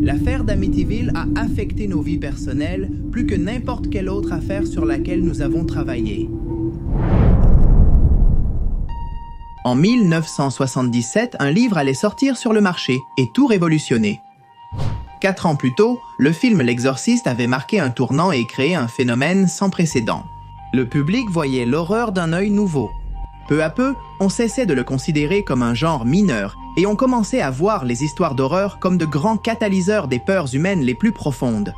L'affaire d'Amityville a affecté nos vies personnelles plus que n'importe quelle autre affaire sur laquelle nous avons travaillé. En 1977, un livre allait sortir sur le marché et tout révolutionner. 4 ans plus tôt, le film L'Exorciste avait marqué un tournant et créé un phénomène sans précédent. Le public voyait l'horreur d'un œil nouveau. Peu à peu, on cessait de le considérer comme un genre mineur et on commençait à voir les histoires d'horreur comme de grands catalyseurs des peurs humaines les plus profondes.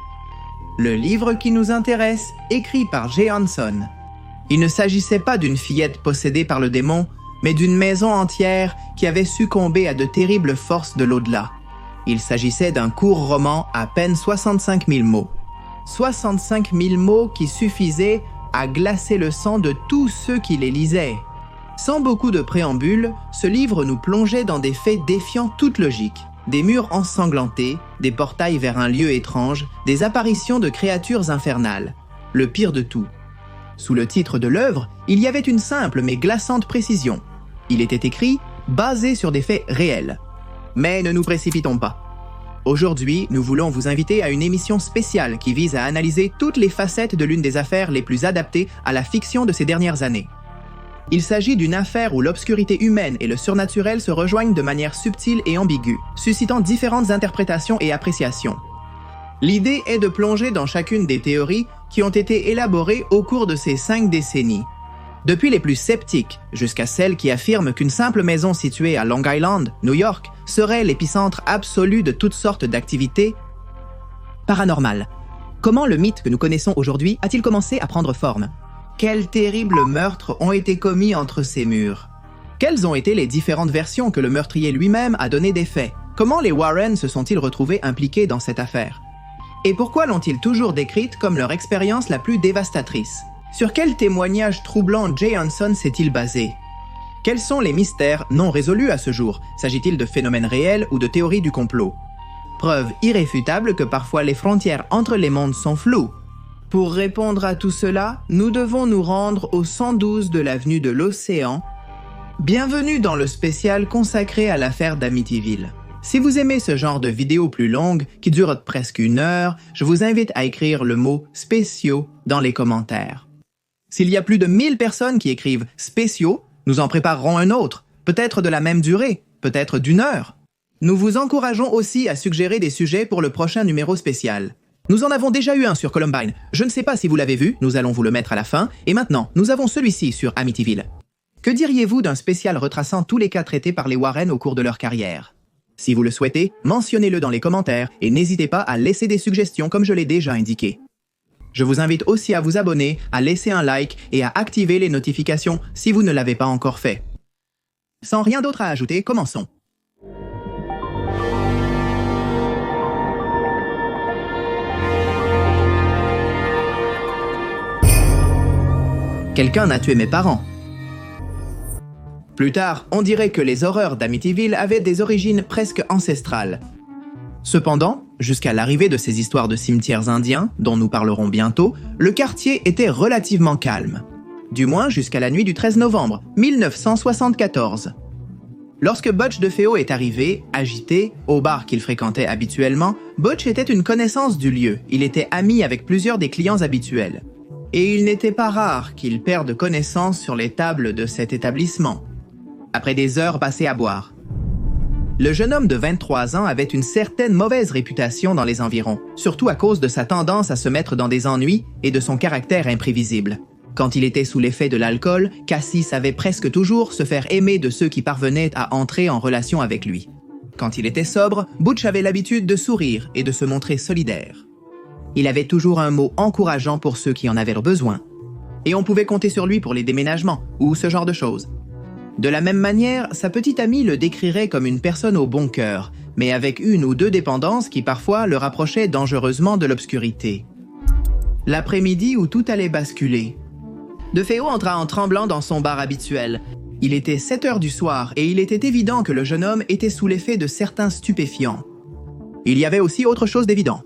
Le livre qui nous intéresse, écrit par Jay Hanson. Il ne s'agissait pas d'une fillette possédée par le démon, mais d'une maison entière qui avait succombé à de terribles forces de l'au-delà. Il s'agissait d'un court roman à peine 65 000 mots. 65 000 mots qui suffisaient à glacer le sang de tous ceux qui les lisaient. Sans beaucoup de préambule, ce livre nous plongeait dans des faits défiant toute logique. Des murs ensanglantés, des portails vers un lieu étrange, des apparitions de créatures infernales. Le pire de tout. Sous le titre de l'œuvre, il y avait une simple mais glaçante précision. Il était écrit « basé sur des faits réels ». Mais ne nous précipitons pas. Aujourd'hui, nous voulons vous inviter à une émission spéciale qui vise à analyser toutes les facettes de l'une des affaires les plus adaptées à la fiction de ces dernières années. Il s'agit d'une affaire où l'obscurité humaine et le surnaturel se rejoignent de manière subtile et ambiguë, suscitant différentes interprétations et appréciations. L'idée est de plonger dans chacune des théories qui ont été élaborées au cours de ces 5 décennies. Depuis les plus sceptiques jusqu'à celles qui affirment qu'une simple maison située à Long Island, New York, serait l'épicentre absolu de toutes sortes d'activités paranormales. Comment le mythe que nous connaissons aujourd'hui a-t-il commencé à prendre forme? Quels terribles meurtres ont été commis entre ces murs? Quelles ont été les différentes versions que le meurtrier lui-même a données des faits? Comment les Warren se sont-ils retrouvés impliqués dans cette affaire? Et pourquoi l'ont-ils toujours décrite comme leur expérience la plus dévastatrice? Sur quel témoignage troublant Jay Hanson s'est-il basé? Quels sont les mystères non résolus à ce jour? S'agit-il de phénomènes réels ou de théories du complot? Preuve irréfutable que parfois les frontières entre les mondes sont floues. Pour répondre à tout cela, nous devons nous rendre au 112 de l'avenue de l'Océan. Bienvenue dans le spécial consacré à l'affaire d'Amityville. Si vous aimez ce genre de vidéos plus longues, qui durent presque 1 heure, je vous invite à écrire le mot « spéciaux » dans les commentaires. S'il y a plus de 1000 personnes qui écrivent « spéciaux », nous en préparerons un autre, peut-être de la même durée, peut-être d'1 heure. Nous vous encourageons aussi à suggérer des sujets pour le prochain numéro spécial. Nous en avons déjà eu un sur Columbine. Je ne sais pas si vous l'avez vu, nous allons vous le mettre à la fin. Et maintenant, nous avons celui-ci sur Amityville. Que diriez-vous d'un spécial retraçant tous les cas traités par les Warren au cours de leur carrière? Si vous le souhaitez, mentionnez-le dans les commentaires et n'hésitez pas à laisser des suggestions comme je l'ai déjà indiqué. Je vous invite aussi à vous abonner, à laisser un like et à activer les notifications si vous ne l'avez pas encore fait. Sans rien d'autre à ajouter, commençons. Quelqu'un a tué mes parents. Plus tard, on dirait que les horreurs d'Amityville avaient des origines presque ancestrales. Cependant, jusqu'à l'arrivée de ces histoires de cimetières indiens, dont nous parlerons bientôt, le quartier était relativement calme. Du moins jusqu'à la nuit du 13 novembre 1974. Lorsque Butch DeFeo est arrivé, agité, au bar qu'il fréquentait habituellement, Butch était une connaissance du lieu. Il était ami avec plusieurs des clients habituels. Et il n'était pas rare qu'il perde connaissance sur les tables de cet établissement, après des heures passées à boire. Le jeune homme de 23 ans avait une certaine mauvaise réputation dans les environs, surtout à cause de sa tendance à se mettre dans des ennuis et de son caractère imprévisible. Quand il était sous l'effet de l'alcool, Cassie savait presque toujours se faire aimer de ceux qui parvenaient à entrer en relation avec lui. Quand il était sobre, Butch avait l'habitude de sourire et de se montrer solidaire. Il avait toujours un mot encourageant pour ceux qui en avaient besoin. Et on pouvait compter sur lui pour les déménagements ou ce genre de choses. De la même manière, sa petite amie le décrirait comme une personne au bon cœur, mais avec 1 ou 2 dépendances qui parfois le rapprochaient dangereusement de l'obscurité. L'après-midi où tout allait basculer. DeFeo entra en tremblant dans son bar habituel. Il était 7 heures du soir et il était évident que le jeune homme était sous l'effet de certains stupéfiants. Il y avait aussi autre chose d'évident.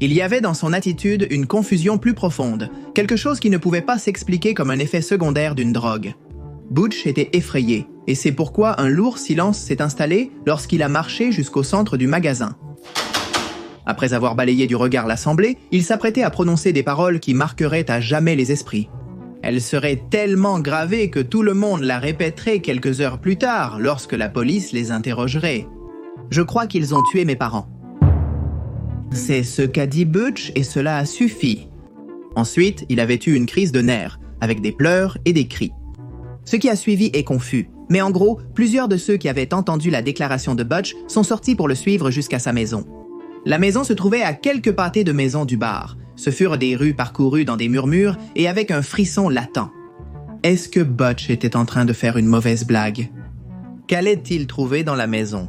Il y avait dans son attitude une confusion plus profonde, quelque chose qui ne pouvait pas s'expliquer comme un effet secondaire d'une drogue. Butch était effrayé, et c'est pourquoi un lourd silence s'est installé lorsqu'il a marché jusqu'au centre du magasin. Après avoir balayé du regard l'assemblée, il s'apprêtait à prononcer des paroles qui marqueraient à jamais les esprits. Elles seraient tellement gravées que tout le monde la répéterait quelques heures plus tard lorsque la police les interrogerait. « Je crois qu'ils ont tué mes parents. » C'est ce qu'a dit Butch et cela a suffi. Ensuite, il avait eu une crise de nerfs, avec des pleurs et des cris. Ce qui a suivi est confus, mais en gros, plusieurs de ceux qui avaient entendu la déclaration de Butch sont sortis pour le suivre jusqu'à sa maison. La maison se trouvait à quelques pâtés de maisons du bar. Ce furent des rues parcourues dans des murmures et avec un frisson latent. Est-ce que Butch était en train de faire une mauvaise blague? Qu'allait-il trouver dans la maison?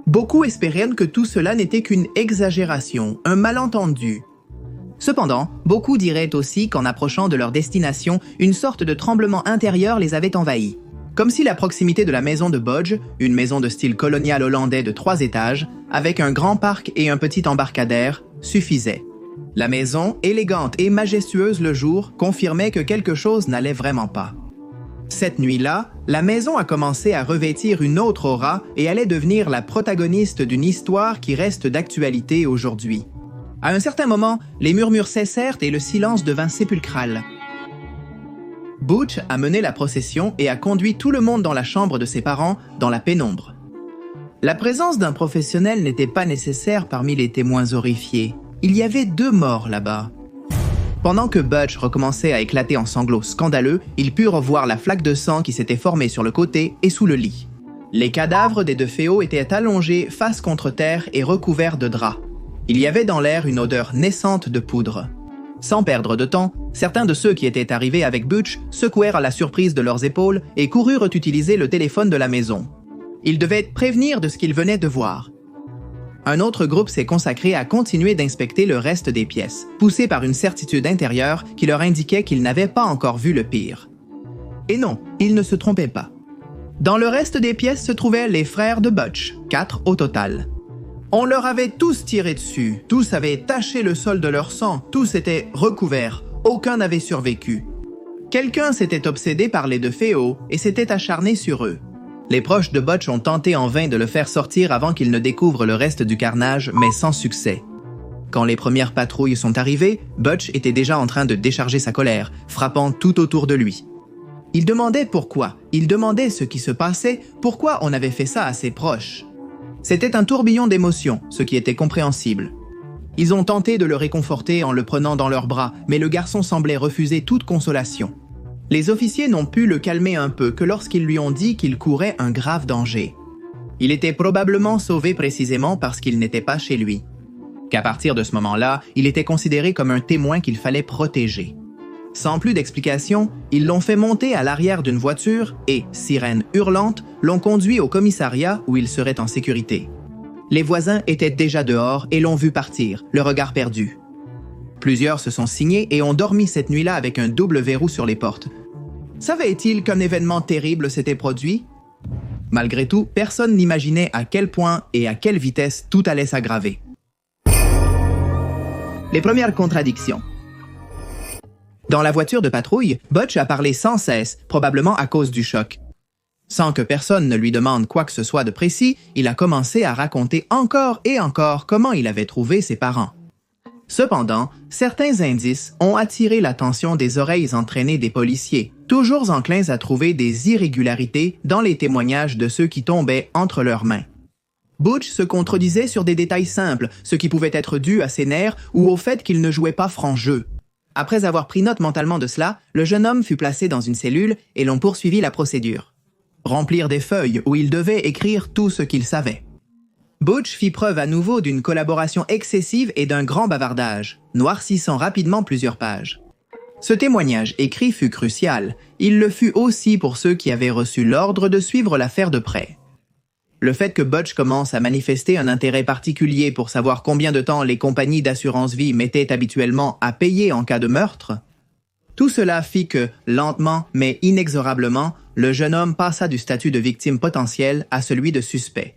Beaucoup espéraient que tout cela n'était qu'une exagération, un malentendu. Cependant, beaucoup diraient aussi qu'en approchant de leur destination, une sorte de tremblement intérieur les avait envahis. Comme si la proximité de la maison de Budge, une maison de style colonial hollandais de 3 étages, avec un grand parc et un petit embarcadère, suffisait. La maison, élégante et majestueuse le jour, confirmait que quelque chose n'allait vraiment pas. Cette nuit-là, la maison a commencé à revêtir une autre aura et allait devenir la protagoniste d'une histoire qui reste d'actualité aujourd'hui. À un certain moment, les murmures cessèrent et le silence devint sépulcral. Butch a mené la procession et a conduit tout le monde dans la chambre de ses parents, dans la pénombre. La présence d'un professionnel n'était pas nécessaire parmi les témoins horrifiés. Il y avait 2 morts là-bas. Pendant que Butch recommençait à éclater en sanglots scandaleux, ils purent voir la flaque de sang qui s'était formée sur le côté et sous le lit. Les cadavres des 2 féos étaient allongés face contre terre et recouverts de draps. Il y avait dans l'air une odeur naissante de poudre. Sans perdre de temps, certains de ceux qui étaient arrivés avec Butch secouèrent à la surprise de leurs épaules et coururent utiliser le téléphone de la maison. Ils devaient prévenir de ce qu'ils venaient de voir. Un autre groupe s'est consacré à continuer d'inspecter le reste des pièces, poussés par une certitude intérieure qui leur indiquait qu'ils n'avaient pas encore vu le pire. Et non, ils ne se trompaient pas. Dans le reste des pièces se trouvaient les frères de Butch, 4 au total. On leur avait tous tiré dessus, tous avaient taché le sol de leur sang, tous étaient recouverts, aucun n'avait survécu. Quelqu'un s'était obsédé par les 2 féos et s'était acharné sur eux. Les proches de Butch ont tenté en vain de le faire sortir avant qu'il ne découvre le reste du carnage, mais sans succès. Quand les premières patrouilles sont arrivées, Butch était déjà en train de décharger sa colère, frappant tout autour de lui. Il demandait pourquoi, il demandait ce qui se passait, pourquoi on avait fait ça à ses proches. C'était un tourbillon d'émotions, ce qui était compréhensible. Ils ont tenté de le réconforter en le prenant dans leurs bras, mais le garçon semblait refuser toute consolation. Les officiers n'ont pu le calmer un peu que lorsqu'ils lui ont dit qu'il courait un grave danger. Il était probablement sauvé précisément parce qu'il n'était pas chez lui. Qu'à partir de ce moment-là, il était considéré comme un témoin qu'il fallait protéger. Sans plus d'explication, ils l'ont fait monter à l'arrière d'une voiture et, sirène hurlante, l'ont conduit au commissariat où il serait en sécurité. Les voisins étaient déjà dehors et l'ont vu partir, le regard perdu. Plusieurs se sont signés et ont dormi cette nuit-là avec un double verrou sur les portes. Savait-il qu'un événement terrible s'était produit? Malgré tout, personne n'imaginait à quel point et à quelle vitesse tout allait s'aggraver. Les premières contradictions. Dans la voiture de patrouille, Butch a parlé sans cesse, probablement à cause du choc. Sans que personne ne lui demande quoi que ce soit de précis, il a commencé à raconter encore et encore comment il avait trouvé ses parents. Cependant, certains indices ont attiré l'attention des oreilles entraînées des policiers, toujours enclins à trouver des irrégularités dans les témoignages de ceux qui tombaient entre leurs mains. Butch se contredisait sur des détails simples, ce qui pouvait être dû à ses nerfs ou au fait qu'il ne jouait pas franc jeu. Après avoir pris note mentalement de cela, le jeune homme fut placé dans une cellule et l'on poursuivit la procédure. Remplir des feuilles où il devait écrire tout ce qu'il savait. Butch fit preuve à nouveau d'une collaboration excessive et d'un grand bavardage, noircissant rapidement plusieurs pages. Ce témoignage écrit fut crucial. Il le fut aussi pour ceux qui avaient reçu l'ordre de suivre l'affaire de près. Le fait que Butch commence à manifester un intérêt particulier pour savoir combien de temps les compagnies d'assurance-vie mettaient habituellement à payer en cas de meurtre, tout cela fit que, lentement mais inexorablement, le jeune homme passa du statut de victime potentielle à celui de suspect.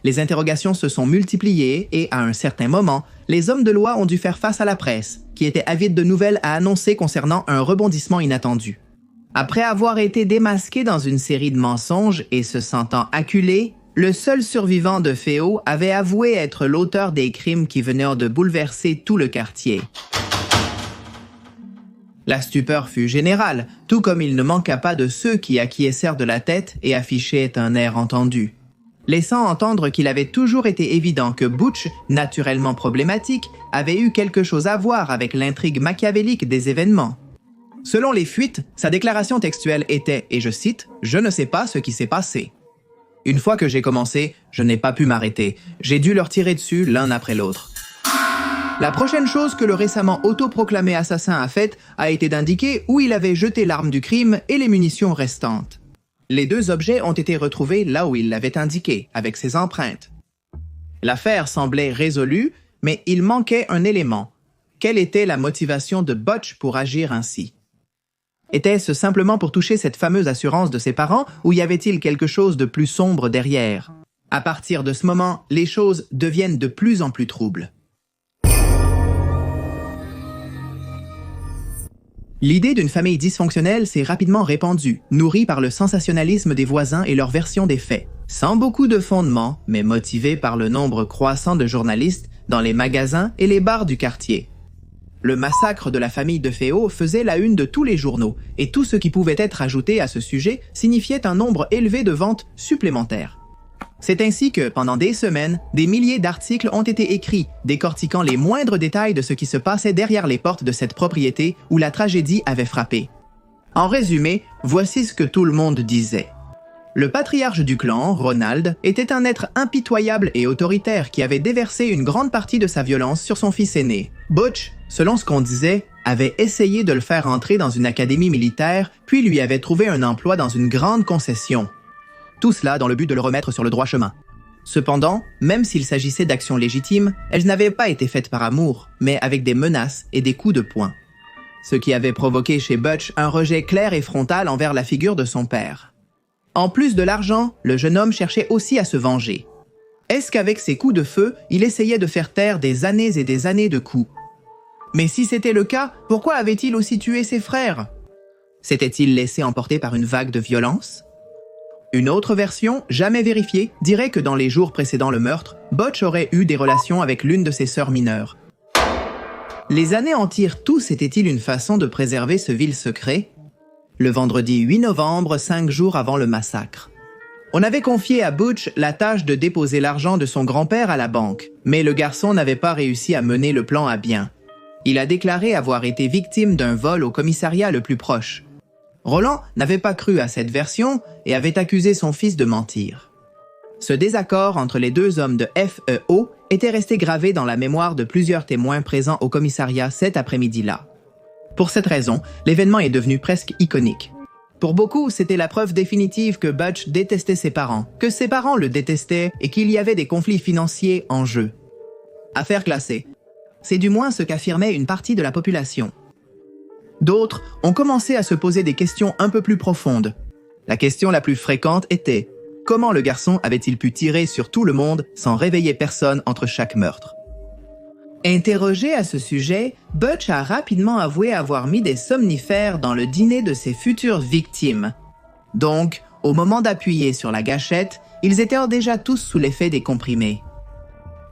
Les interrogations se sont multipliées et, à un certain moment, les hommes de loi ont dû faire face à la presse, qui était avide de nouvelles à annoncer concernant un rebondissement inattendu. Après avoir été démasqué dans une série de mensonges et se sentant acculé, Le seul survivant de Feo avait avoué être l'auteur des crimes qui venaient de bouleverser tout le quartier. La stupeur fut générale, tout comme il ne manqua pas de ceux qui acquiescèrent de la tête et affichaient un air entendu, laissant entendre qu'il avait toujours été évident que Butch, naturellement problématique, avait eu quelque chose à voir avec l'intrigue machiavélique des événements. Selon les fuites, sa déclaration textuelle était, et je cite, « Je ne sais pas ce qui s'est passé ». Une fois que j'ai commencé, je n'ai pas pu m'arrêter. J'ai dû leur tirer dessus l'un après l'autre. La prochaine chose que le récemment autoproclamé assassin a faite a été d'indiquer où il avait jeté l'arme du crime et les munitions restantes. Les deux objets ont été retrouvés là où il l'avait indiqué, avec ses empreintes. L'affaire semblait résolue, mais il manquait un élément. Quelle était la motivation de Butch pour agir ainsi? Était-ce simplement pour toucher cette fameuse assurance de ses parents ou y avait-il quelque chose de plus sombre derrière? À partir de ce moment, les choses deviennent de plus en plus troubles. L'idée d'une famille dysfonctionnelle s'est rapidement répandue, nourrie par le sensationnalisme des voisins et leur version des faits. Sans beaucoup de fondement, mais motivée par le nombre croissant de journalistes dans les magasins et les bars du quartier. Le massacre de la famille de Feo faisait la une de tous les journaux, et tout ce qui pouvait être ajouté à ce sujet signifiait un nombre élevé de ventes supplémentaires. C'est ainsi que, pendant des semaines, des milliers d'articles ont été écrits, décortiquant les moindres détails de ce qui se passait derrière les portes de cette propriété où la tragédie avait frappé. En résumé, voici ce que tout le monde disait. Le patriarche du clan, Ronald, était un être impitoyable et autoritaire qui avait déversé une grande partie de sa violence sur son fils aîné. Butch, selon ce qu'on disait, avait essayé de le faire entrer dans une académie militaire, puis lui avait trouvé un emploi dans une grande concession. Tout cela dans le but de le remettre sur le droit chemin. Cependant, même s'il s'agissait d'actions légitimes, elles n'avaient pas été faites par amour, mais avec des menaces et des coups de poing. Ce qui avait provoqué chez Butch un rejet clair et frontal envers la figure de son père. En plus de l'argent, le jeune homme cherchait aussi à se venger. Est-ce qu'avec ses coups de feu, il essayait de faire taire des années et des années de coups? Mais si c'était le cas, pourquoi avait-il aussi tué ses frères? S'était-il laissé emporter par une vague de violence? Une autre version, jamais vérifiée, dirait que dans les jours précédant le meurtre, Butch aurait eu des relations avec l'une de ses sœurs mineures. Les anéantir tous était-il une façon de préserver ce vil secret? Le vendredi 8 novembre, 5 jours avant le massacre. On avait confié à Butch la tâche de déposer l'argent de son grand-père à la banque, mais le garçon n'avait pas réussi à mener le plan à bien. Il a déclaré avoir été victime d'un vol au commissariat le plus proche. Roland n'avait pas cru à cette version et avait accusé son fils de mentir. Ce désaccord entre les deux hommes de FEO était resté gravé dans la mémoire de plusieurs témoins présents au commissariat cet après-midi-là. Pour cette raison, l'événement est devenu presque iconique. Pour beaucoup, c'était la preuve définitive que Butch détestait ses parents, que ses parents le détestaient et qu'il y avait des conflits financiers en jeu. Affaire classée. C'est du moins ce qu'affirmait une partie de la population. D'autres ont commencé à se poser des questions un peu plus profondes. La question la plus fréquente était « Comment le garçon avait-il pu tirer sur tout le monde sans réveiller personne entre chaque meurtre ?» Interrogé à ce sujet, Butch a rapidement avoué avoir mis des somnifères dans le dîner de ses futures victimes. Donc, au moment d'appuyer sur la gâchette, ils étaient déjà tous sous l'effet des comprimés.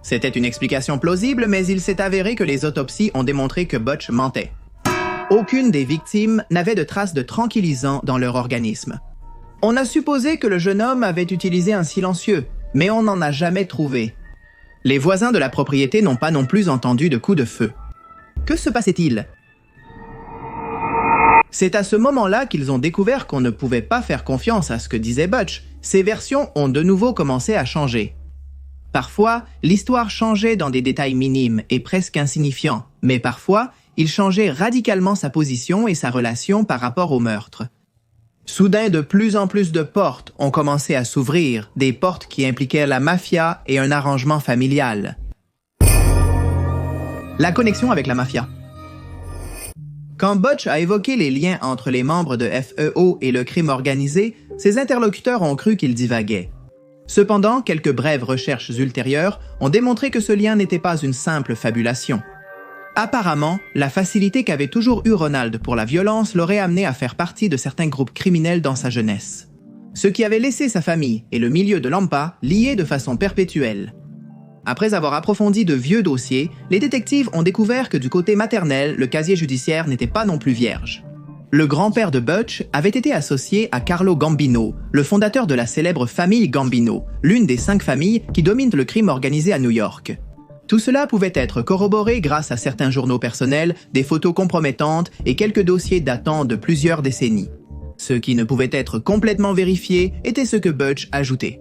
C'était une explication plausible, mais il s'est avéré que les autopsies ont démontré que Butch mentait. Aucune des victimes n'avait de traces de tranquillisants dans leur organisme. On a supposé que le jeune homme avait utilisé un silencieux, mais on n'en a jamais trouvé. Les voisins de la propriété n'ont pas non plus entendu de coups de feu. Que se passait-il? C'est à ce moment-là qu'ils ont découvert qu'on ne pouvait pas faire confiance à ce que disait Butch. Ces versions ont de nouveau commencé à changer. Parfois, l'histoire changeait dans des détails minimes et presque insignifiants, mais parfois, il changeait radicalement sa position et sa relation par rapport au meurtre. Soudain, de plus en plus de portes ont commencé à s'ouvrir, des portes qui impliquaient la mafia et un arrangement familial. La connexion avec la mafia. Quand Butch a évoqué les liens entre les membres de FEO et le crime organisé, ses interlocuteurs ont cru qu'il divaguait. Cependant, quelques brèves recherches ultérieures ont démontré que ce lien n'était pas une simple fabulation. Apparemment, la facilité qu'avait toujours eue Ronald pour la violence l'aurait amené à faire partie de certains groupes criminels dans sa jeunesse. ce qui avait laissé sa famille et le milieu de Lampa liés de façon perpétuelle. Après avoir approfondi de vieux dossiers, les détectives ont découvert que du côté maternel, le casier judiciaire n'était pas non plus vierge. Le grand-père de Butch avait été associé à Carlo Gambino, le fondateur de la célèbre famille Gambino, l'une des 5 familles qui dominent le crime organisé à New York. Tout cela pouvait être corroboré grâce à certains journaux personnels, des photos compromettantes et quelques dossiers datant de plusieurs décennies. Ce qui ne pouvait être complètement vérifié était ce que Butch ajoutait.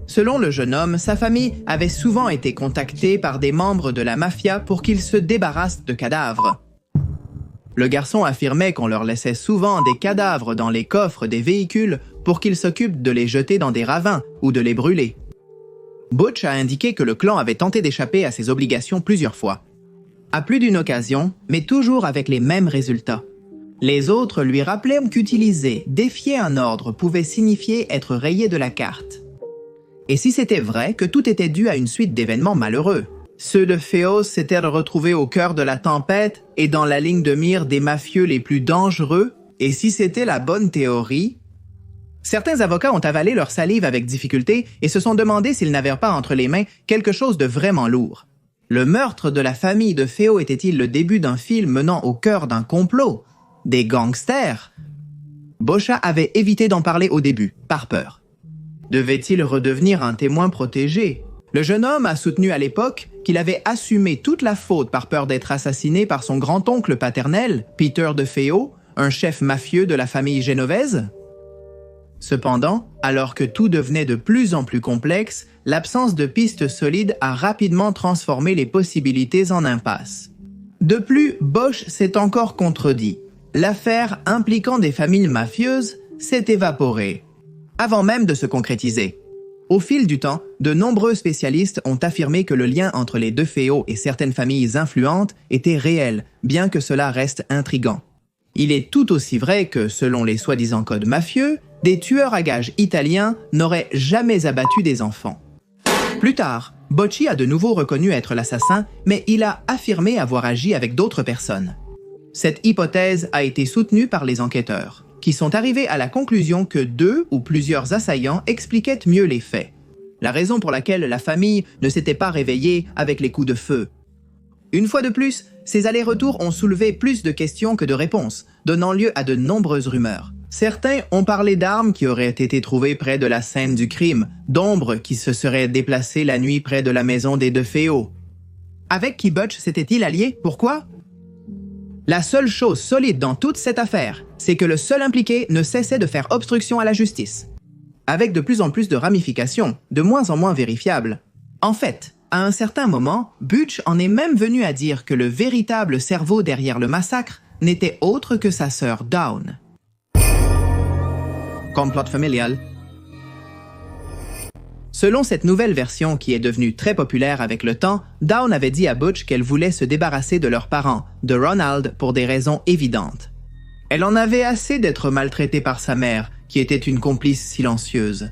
Selon le jeune homme, sa famille avait souvent été contactée par des membres de la mafia pour qu'ils se débarrassent de cadavres. Le garçon affirmait qu'on leur laissait souvent des cadavres dans les coffres des véhicules pour qu'ils s'occupent de les jeter dans des ravins ou de les brûler. Butch a indiqué que le clan avait tenté d'échapper à ses obligations plusieurs fois. À plus d'une occasion, mais toujours avec les mêmes résultats. Les autres lui rappelaient qu'utiliser, défier un ordre pouvait signifier être rayé de la carte. Et si c'était vrai que tout était dû à une suite d'événements malheureux, ceux de Feos s'étaient retrouvés au cœur de la tempête et dans la ligne de mire des mafieux les plus dangereux, et si c'était la bonne théorie... Certains avocats ont avalé leur salive avec difficulté et se sont demandé s'ils n'avaient pas entre les mains quelque chose de vraiment lourd. Le meurtre de la famille de Feo était-il le début d'un film menant au cœur d'un complot? Des gangsters? Boccia avait évité d'en parler au début, par peur. Devait-il redevenir un témoin protégé? Le jeune homme a soutenu à l'époque qu'il avait assumé toute la faute par peur d'être assassiné par son grand-oncle paternel, Peter de Feo, un chef mafieux de la famille génovaise. Cependant, alors que tout devenait de plus en plus complexe, l'absence de pistes solides a rapidement transformé les possibilités en impasse. De plus, Bosch s'est encore contredit. L'affaire impliquant des familles mafieuses s'est évaporée, avant même de se concrétiser. Au fil du temps, de nombreux spécialistes ont affirmé que le lien entre les deux Feo et certaines familles influentes était réel, bien que cela reste intriguant. Il est tout aussi vrai que, selon les soi-disant codes mafieux, des tueurs à gages italiens n'auraient jamais abattu des enfants. Plus tard, Bocci a de nouveau reconnu être l'assassin, mais il a affirmé avoir agi avec d'autres personnes. Cette hypothèse a été soutenue par les enquêteurs, qui sont arrivés à la conclusion que 2 ou plusieurs assaillants expliquaient mieux les faits. La raison pour laquelle la famille ne s'était pas réveillée avec les coups de feu. Une fois de plus, ces allers-retours ont soulevé plus de questions que de réponses, donnant lieu à de nombreuses rumeurs. Certains ont parlé d'armes qui auraient été trouvées près de la scène du crime, d'ombres qui se seraient déplacées la nuit près de la maison des deux Feo. Avec qui Butch s'était-il allié? Pourquoi? La seule chose solide dans toute cette affaire, c'est que le seul impliqué ne cessait de faire obstruction à la justice. Avec de plus en plus de ramifications, de moins en moins vérifiables. En fait, à un certain moment, Butch en est même venu à dire que le véritable cerveau derrière le massacre n'était autre que sa sœur Dawn. Complot familial. Selon cette nouvelle version qui est devenue très populaire avec le temps, Dawn avait dit à Butch qu'elle voulait se débarrasser de leurs parents, de Ronald, pour des raisons évidentes. Elle en avait assez d'être maltraitée par sa mère, qui était une complice silencieuse.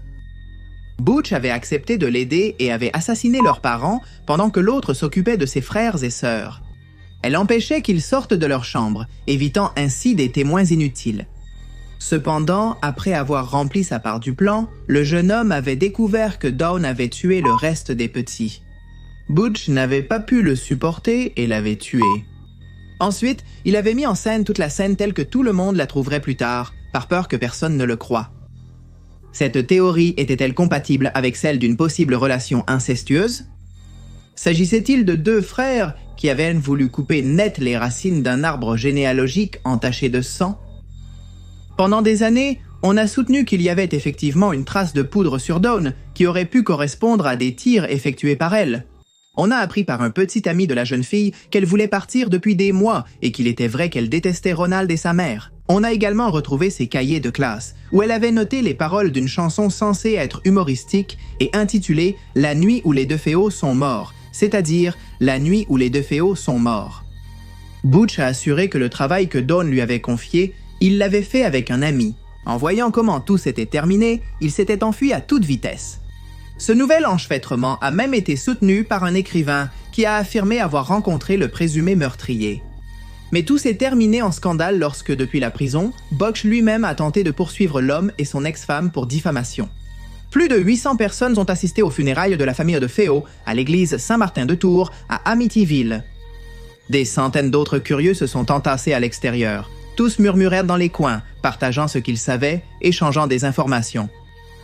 Butch avait accepté de l'aider et avait assassiné leurs parents pendant que l'autre s'occupait de ses frères et sœurs. Elle empêchait qu'ils sortent de leur chambre, évitant ainsi des témoins inutiles. Cependant, après avoir rempli sa part du plan, le jeune homme avait découvert que Dawn avait tué le reste des petits. Butch n'avait pas pu le supporter et l'avait tué. Ensuite, il avait mis en scène toute la scène telle que tout le monde la trouverait plus tard, par peur que personne ne le croie. Cette théorie était-elle compatible avec celle d'une possible relation incestueuse? S'agissait-il de 2 frères qui avaient voulu couper net les racines d'un arbre généalogique entaché de sang? Pendant des années, on a soutenu qu'il y avait effectivement une trace de poudre sur Dawn qui aurait pu correspondre à des tirs effectués par elle. On a appris par un petit ami de la jeune fille qu'elle voulait partir depuis des mois et qu'il était vrai qu'elle détestait Ronald et sa mère. On a également retrouvé ses cahiers de classe, où elle avait noté les paroles d'une chanson censée être humoristique et intitulée « La nuit où les deux Feo sont morts », c'est-à-dire « La nuit où les deux Feo sont morts ». Butch a assuré que le travail que Dawn lui avait confié, il l'avait fait avec un ami. En voyant comment tout s'était terminé, il s'était enfui à toute vitesse. Ce nouvel enchevêtrement a même été soutenu par un écrivain qui a affirmé avoir rencontré le présumé meurtrier. Mais tout s'est terminé en scandale lorsque, depuis la prison, Butch lui-même a tenté de poursuivre l'homme et son ex-femme pour diffamation. Plus de 800 personnes ont assisté aux funérailles de la famille de Feo à l'église Saint-Martin de Tours, à Amityville. Des centaines d'autres curieux se sont entassés à l'extérieur. Tous murmurèrent dans les coins, partageant ce qu'ils savaient, échangeant des informations.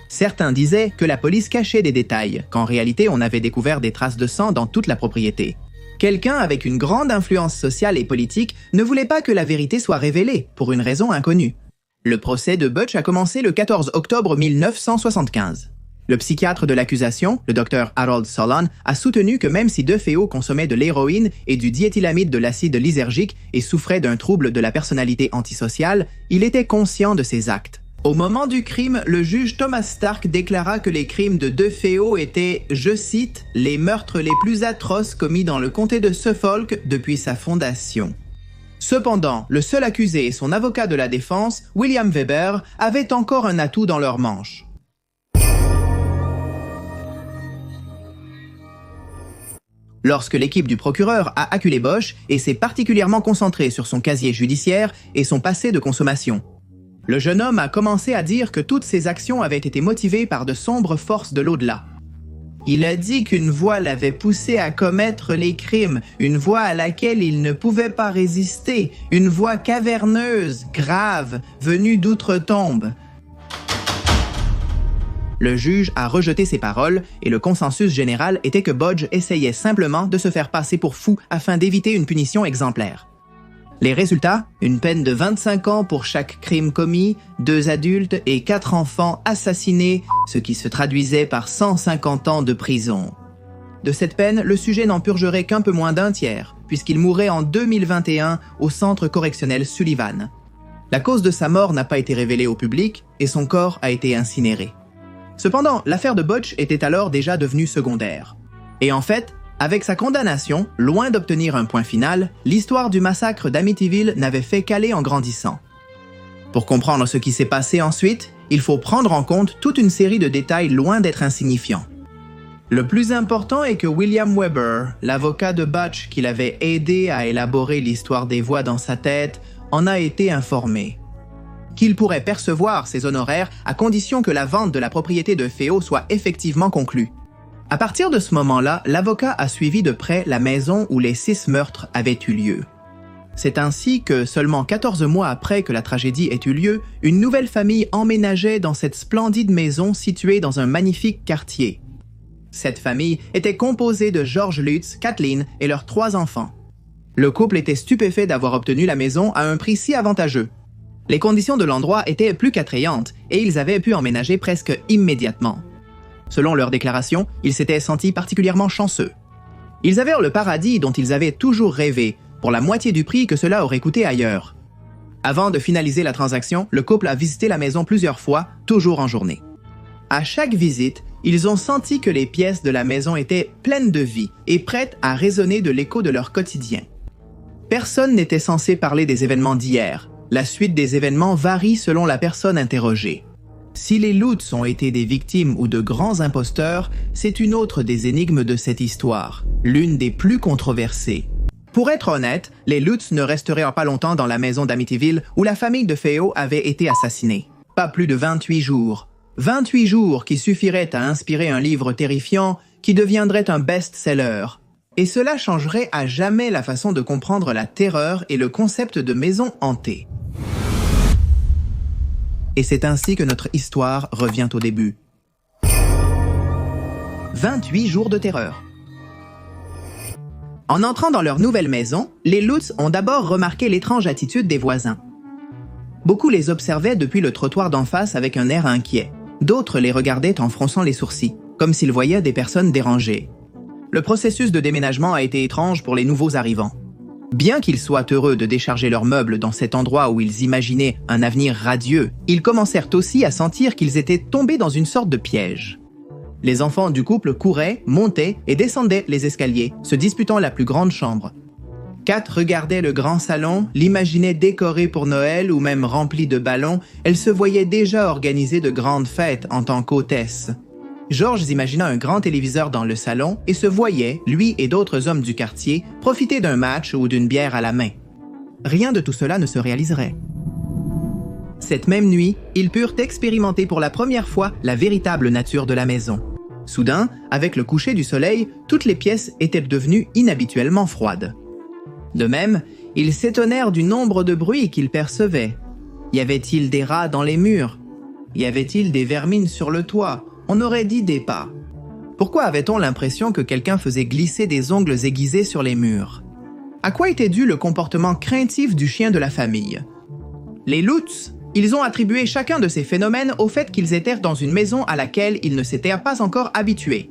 Certains disaient que la police cachait des détails, qu'en réalité on avait découvert des traces de sang dans toute la propriété. Quelqu'un avec une grande influence sociale et politique ne voulait pas que la vérité soit révélée, pour une raison inconnue. Le procès de Butch a commencé le 14 octobre 1975. Le psychiatre de l'accusation, le Dr Harold Solon, a soutenu que même si DeFeo consommait de l'héroïne et du diéthylamide de l'acide lysergique et souffrait d'un trouble de la personnalité antisociale, il était conscient de ses actes. Au moment du crime, le juge Thomas Stark déclara que les crimes de DeFeo étaient, je cite, « les meurtres les plus atroces commis dans le comté de Suffolk depuis sa fondation ». Cependant, le seul accusé et son avocat de la défense, William Weber, avaient encore un atout dans leur manche. Lorsque l'équipe du procureur a acculé Butch et s'est particulièrement concentrée sur son casier judiciaire et son passé de consommation. Le jeune homme a commencé à dire que toutes ses actions avaient été motivées par de sombres forces de l'au-delà. Il a dit qu'une voix l'avait poussé à commettre les crimes, une voix à laquelle il ne pouvait pas résister, une voix caverneuse, grave, venue d'outre-tombe. Le juge a rejeté ces paroles et le consensus général était que Butch essayait simplement de se faire passer pour fou afin d'éviter une punition exemplaire. Les résultats, une peine de 25 ans pour chaque crime commis, 2 adultes et 4 enfants assassinés, ce qui se traduisait par 150 ans de prison. De cette peine, le sujet n'en purgerait qu'un peu moins d'un tiers, puisqu'il mourrait en 2021 au centre correctionnel Sullivan. La cause de sa mort n'a pas été révélée au public et son corps a été incinéré. Cependant, l'affaire de Butch était alors déjà devenue secondaire. Et en fait, avec sa condamnation, loin d'obtenir un point final, l'histoire du massacre d'Amityville n'avait fait qu'aller en grandissant. Pour comprendre ce qui s'est passé ensuite, il faut prendre en compte toute une série de détails loin d'être insignifiants. Le plus important est que William Weber, l'avocat de Butch qui l'avait aidé à élaborer l'histoire des voix dans sa tête, en a été informé. Qu'il pourrait percevoir ses honoraires à condition que la vente de la propriété de Feo soit effectivement conclue. À partir de ce moment-là, l'avocat a suivi de près la maison où les 6 meurtres avaient eu lieu. C'est ainsi que, seulement 14 mois après que la tragédie ait eu lieu, une nouvelle famille emménageait dans cette splendide maison située dans un magnifique quartier. Cette famille était composée de George Lutz, Kathleen et leurs 3 enfants. Le couple était stupéfait d'avoir obtenu la maison à un prix si avantageux. Les conditions de l'endroit étaient plus qu'attrayantes et ils avaient pu emménager presque immédiatement. Selon leur déclaration, ils s'étaient sentis particulièrement chanceux. Ils avaient le paradis dont ils avaient toujours rêvé, pour la moitié du prix que cela aurait coûté ailleurs. Avant de finaliser la transaction, le couple a visité la maison plusieurs fois, toujours en journée. À chaque visite, ils ont senti que les pièces de la maison étaient pleines de vie et prêtes à résonner de l'écho de leur quotidien. Personne n'était censé parler des événements d'hier. La suite des événements varie selon la personne interrogée. Si les Lutz ont été des victimes ou de grands imposteurs, c'est une autre des énigmes de cette histoire, l'une des plus controversées. Pour être honnête, les Lutz ne resteraient pas longtemps dans la maison d'Amityville où la famille de Feo avait été assassinée. Pas plus de 28 jours. 28 jours qui suffiraient à inspirer un livre terrifiant qui deviendrait un best-seller. Et cela changerait à jamais la façon de comprendre la terreur et le concept de maison hantée. Et c'est ainsi que notre histoire revient au début. 28 jours de terreur. En entrant dans leur nouvelle maison, les Lutz ont d'abord remarqué l'étrange attitude des voisins. Beaucoup les observaient depuis le trottoir d'en face avec un air inquiet. D'autres les regardaient en fronçant les sourcils, comme s'ils voyaient des personnes dérangées. Le processus de déménagement a été étrange pour les nouveaux arrivants. Bien qu'ils soient heureux de décharger leurs meubles dans cet endroit où ils imaginaient un avenir radieux, ils commencèrent aussi à sentir qu'ils étaient tombés dans une sorte de piège. Les enfants du couple couraient, montaient et descendaient les escaliers, se disputant la plus grande chambre. Kat regardait le grand salon, l'imaginait décoré pour Noël ou même rempli de ballons, elle se voyait déjà organiser de grandes fêtes en tant qu'hôtesse. Georges imagina un grand téléviseur dans le salon et se voyait, lui et d'autres hommes du quartier, profiter d'un match ou d'une bière à la main. rien de tout cela ne se réaliserait. Cette même nuit, ils purent expérimenter pour la première fois la véritable nature de la maison. Soudain, avec le coucher du soleil, toutes les pièces étaient devenues inhabituellement froides. De même, ils s'étonnèrent du nombre de bruits qu'ils percevaient. Y avait-il des rats dans les murs? Y avait-il des vermines sur le toit? On aurait dit des pas. Pourquoi avait-on l'impression que quelqu'un faisait glisser des ongles aiguisés sur les murs? À quoi était dû le comportement craintif du chien de la famille? Les Lutz, ils ont attribué chacun de ces phénomènes au fait qu'ils étaient dans une maison à laquelle ils ne s'étaient pas encore habitués.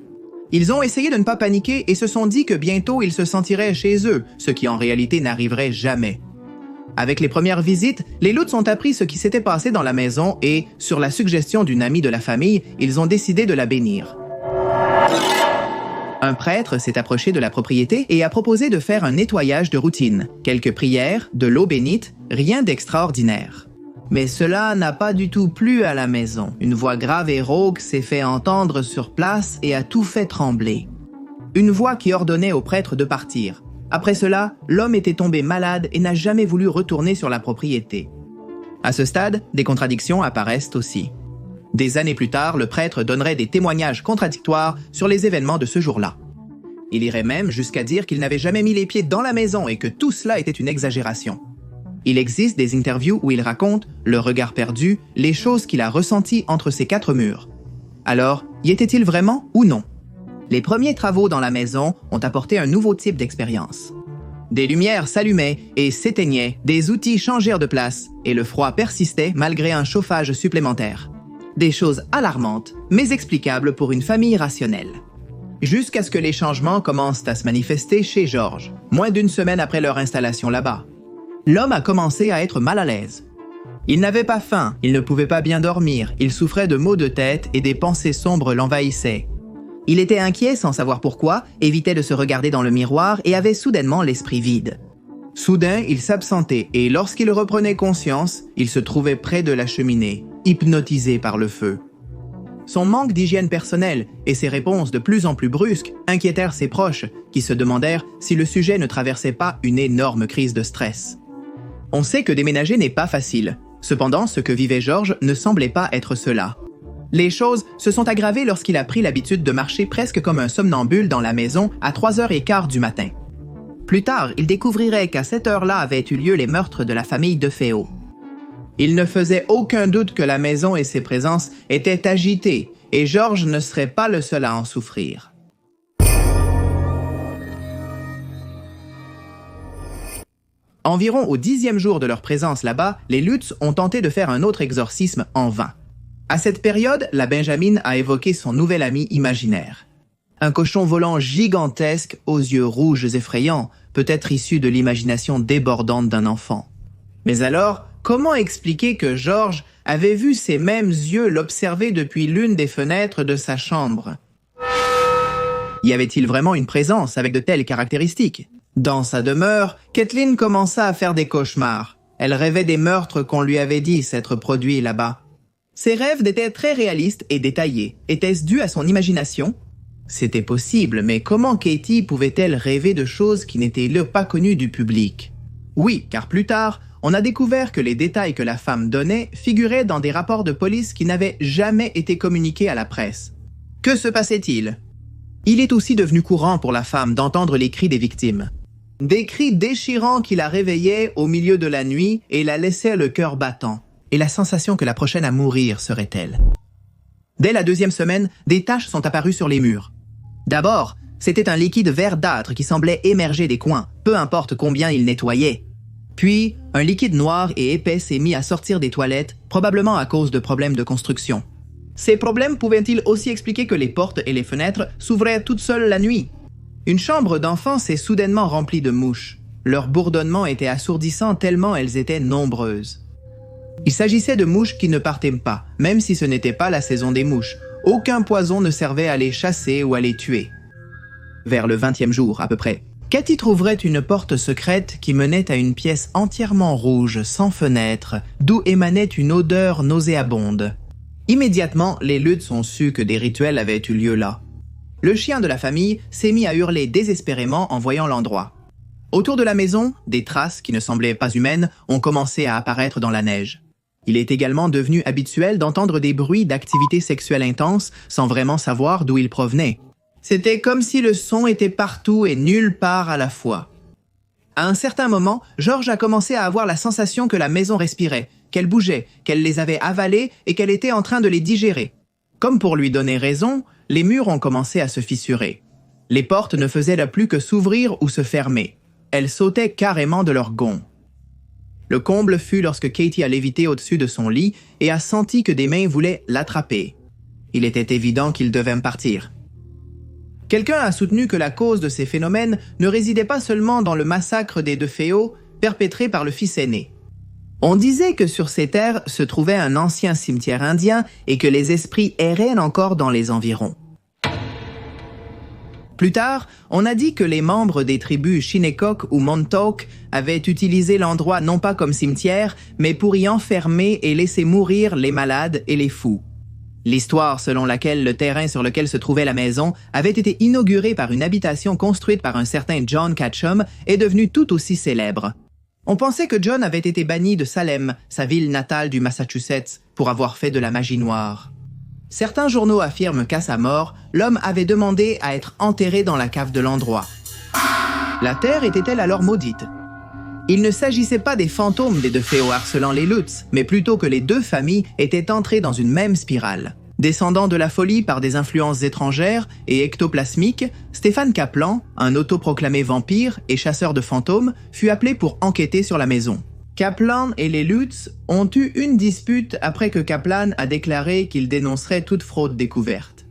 Ils ont essayé de ne pas paniquer et se sont dit que bientôt ils se sentiraient chez eux, ce qui en réalité n'arriverait jamais. Avec les premières visites, les Lutz ont appris ce qui s'était passé dans la maison et, sur la suggestion d'une amie de la famille, ils ont décidé de la bénir. Un prêtre s'est approché de la propriété et a proposé de faire un nettoyage de routine. Quelques prières, de l'eau bénite, rien d'extraordinaire. Mais cela n'a pas du tout plu à la maison. Une voix grave et rauque s'est fait entendre sur place et a tout fait trembler. Une voix qui ordonnait au prêtre de partir. Après cela, l'homme était tombé malade et n'a jamais voulu retourner sur la propriété. À ce stade, des contradictions apparaissent aussi. Des années plus tard, le prêtre donnerait des témoignages contradictoires sur les événements de ce jour-là. Il irait même jusqu'à dire qu'il n'avait jamais mis les pieds dans la maison et que tout cela était une exagération. Il existe des interviews où il raconte, le regard perdu, les choses qu'il a ressenties entre ces quatre murs. Alors, y était-il vraiment ou non? Les premiers travaux dans la maison ont apporté un nouveau type d'expérience. Des lumières s'allumaient et s'éteignaient, des outils changèrent de place et le froid persistait malgré un chauffage supplémentaire. Des choses alarmantes, mais explicables pour une famille rationnelle. Jusqu'à ce que les changements commencent à se manifester chez George, moins d'une semaine après leur installation là-bas. L'homme a commencé à être mal à l'aise. Il n'avait pas faim, il ne pouvait pas bien dormir, il souffrait de maux de tête et des pensées sombres l'envahissaient. Il était inquiet sans savoir pourquoi, évitait de se regarder dans le miroir et avait soudainement l'esprit vide. Soudain, il s'absentait et lorsqu'il reprenait conscience, il se trouvait près de la cheminée, hypnotisé par le feu. Son manque d'hygiène personnelle et ses réponses de plus en plus brusques inquiétèrent ses proches, qui se demandèrent si le sujet ne traversait pas une énorme crise de stress. On sait que déménager n'est pas facile. Cependant, ce que vivait George ne semblait pas être cela. Les choses se sont aggravées lorsqu'il a pris l'habitude de marcher presque comme un somnambule dans la maison à 3h15 du matin. Plus tard, il découvrirait qu'à cette heure-là avaient eu lieu les meurtres de la famille de Féo. Il ne faisait aucun doute que la maison et ses présences étaient agitées, et George ne serait pas le seul à en souffrir. Environ au 10e jour de leur présence là-bas, les Lutz ont tenté de faire un autre exorcisme en vain. À cette période, la Benjamin a évoqué son nouvel ami imaginaire. Un cochon volant gigantesque aux yeux rouges effrayants, peut-être issu de l'imagination débordante d'un enfant. Mais alors, comment expliquer que George avait vu ces mêmes yeux l'observer depuis l'une des fenêtres de sa chambre? Y avait-il vraiment une présence avec de telles caractéristiques? Dans sa demeure, Kathleen commença à faire des cauchemars. Elle rêvait des meurtres qu'on lui avait dit s'être produits là-bas. Ses rêves étaient très réalistes et détaillés. Était-ce dû à son imagination? C'était possible, mais comment Katie pouvait-elle rêver de choses qui n'étaient pas connues du public? Oui, car plus tard, on a découvert que les détails que la femme donnait figuraient dans des rapports de police qui n'avaient jamais été communiqués à la presse. Que se passait-il? Il est aussi devenu courant pour la femme d'entendre les cris des victimes. Des cris déchirants qui la réveillaient au milieu de la nuit et la laissaient le cœur battant, et la sensation que la prochaine à mourir serait-elle. Dès la 2e semaine, des taches sont apparues sur les murs. D'abord, c'était un liquide verdâtre qui semblait émerger des coins, peu importe combien il nettoyait. Puis, un liquide noir et épais s'est mis à sortir des toilettes, probablement à cause de problèmes de construction. Ces problèmes pouvaient-ils aussi expliquer que les portes et les fenêtres s'ouvraient toutes seules la nuit? Une chambre d'enfant s'est soudainement remplie de mouches. Leur bourdonnement était assourdissant tellement elles étaient nombreuses. Il s'agissait de mouches qui ne partaient pas, même si ce n'était pas la saison des mouches. Aucun poison ne servait à les chasser ou à les tuer. Vers le 20e jour, à peu près, Cathy trouverait une porte secrète qui menait à une pièce entièrement rouge, sans fenêtre, d'où émanait une odeur nauséabonde. Immédiatement, les Lutz ont su que des rituels avaient eu lieu là. Le chien de la famille s'est mis à hurler désespérément en voyant l'endroit. Autour de la maison, des traces qui ne semblaient pas humaines ont commencé à apparaître dans la neige. Il est également devenu habituel d'entendre des bruits d'activité sexuelle intense sans vraiment savoir d'où ils provenaient. C'était comme si le son était partout et nulle part à la fois. À un certain moment, George a commencé à avoir la sensation que la maison respirait, qu'elle bougeait, qu'elle les avait avalés et qu'elle était en train de les digérer. Comme pour lui donner raison, les murs ont commencé à se fissurer. Les portes ne faisaient plus que s'ouvrir ou se fermer. Elles sautaient carrément de leurs gonds. Le comble fut lorsque Katie a lévité au-dessus de son lit et a senti que des mains voulaient l'attraper. Il était évident qu'il devait partir. Quelqu'un a soutenu que la cause de ces phénomènes ne résidait pas seulement dans le massacre des DeFeo perpétré par le fils aîné. On disait que sur ces terres se trouvait un ancien cimetière indien et que les esprits erraient encore dans les environs. Plus tard, on a dit que les membres des tribus Shinnecock ou Montauk avaient utilisé l'endroit non pas comme cimetière, mais pour y enfermer et laisser mourir les malades et les fous. L'histoire selon laquelle le terrain sur lequel se trouvait la maison avait été inauguré par une habitation construite par un certain John Catchum est devenue tout aussi célèbre. On pensait que John avait été banni de Salem, sa ville natale du Massachusetts, pour avoir fait de la magie noire. Certains journaux affirment qu'à sa mort, l'homme avait demandé à être enterré dans la cave de l'endroit. La terre était-elle alors maudite? Il ne s'agissait pas des fantômes des DeFeo harcelant les Lutz, mais plutôt que les deux familles étaient entrées dans une même spirale. Descendant de la folie par des influences étrangères et ectoplasmiques, Stéphane Kaplan, un autoproclamé vampire et chasseur de fantômes, fut appelé pour enquêter sur la maison. Kaplan et les Lutz ont eu une dispute après que Kaplan a déclaré qu'il dénoncerait toute fraude découverte.